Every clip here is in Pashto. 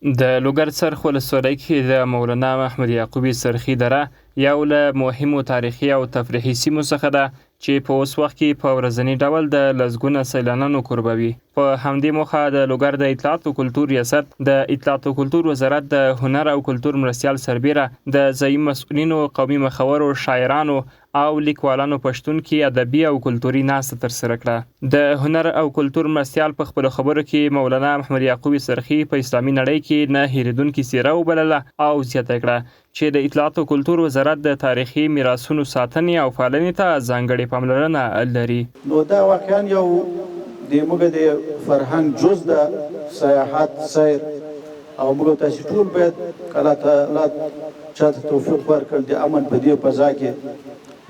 د لوګر څرخ ولسوالۍ کې د مولانا محمد یعقوبي څرخي دره یو له مهمو تاریخي او تفریحي سیمو څخه ده چې په اوس وخت کې په ورځني ډول د لسګونه سیلانیانو کوربوي. په همدې موخه د لوګر د اطلاعات او کلتور ریاست، د اطلاعات او کلتور وزارت، د هنر او کلتور مرستیال سربیره، د ځایي مسؤلینو، قومي مخورو، شاعرانو او لیکوالانو پښتون کې ادبي او کلتوري ناسته ترسره کړه. د هنر او کلتور مرستیال په خپل خبرو کې مولانا محمد یعقوبي څرخي په اسلامي نړۍ کې نه هیریدونکې څیره وبلله او زیاته کړه چې د اطلاعات او کلتور وزارت د تاریخي میراثونو ساتنې او پالنې ته ځانګړې پاملرنه لري. نو دا واقعا یو د موږ د فرهنګ جز د سیاحت سیر او موږ تاسو ټول باید کله ته چاته توفیق ورکړي د امن په دې فضا کې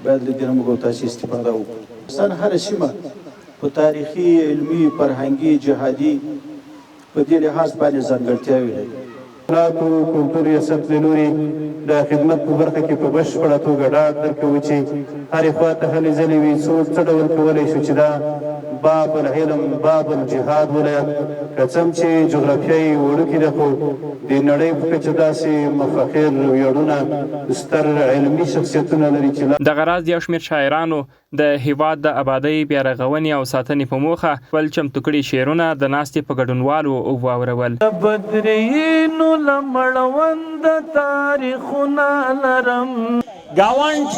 باید له دې موږ تاسو استفاده وکړو. سن هر سیمه په تاریخي، علمي، فرهنګي، جهادي په دې لحاظ باندې ځانګړتیاوې لري. اطلاعات او کلتور ریاست له لوري د خدمت په برخه کې په بشپړه توګه ډاډ درکوي چې هرې خواته هلې ځلې وي څوک څه ډول کولی شو چې دا باب العلم، باب الجهاد ولایت که څه هم چې جغرافیایي وړوکی ده، خو د نړۍ په کچه داسې مفاخر ویاړونه ستر علمي شخصیتونه لري چې دغه راز یو شمېر شاعرانو د هیواد د آبادۍ، بیارغونې او ساتنې په موخه خپل چمتو کړي شعرونه د ناستې په ګډونوالو واورول. بدرینو لمړوند تاریخونه لرم گاونډ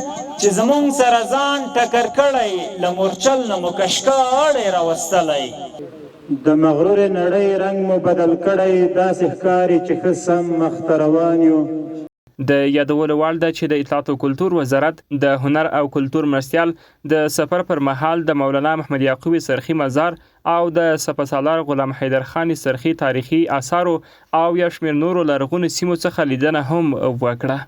چې زمونږ سره ځان ټکر کړی له مورچل نه مو کشکاړی راوستلی د مغرور نړۍ رنګ مو بدل کړی داسې ښکاري چې ښه سم مخته روان یو. د یادولو وړ ده چې د اطلاعات او کلتور وزارت د هنر او کلتور مرستیال د سفر پر مهال د مولانا محمد یعقوبي څرخي مزار او د سپهسالار غلام حیدر خان څرخي تاریخي آثارو او یو شمېر نورو لرغونو سیمو څخه لیدنه هم وکړه.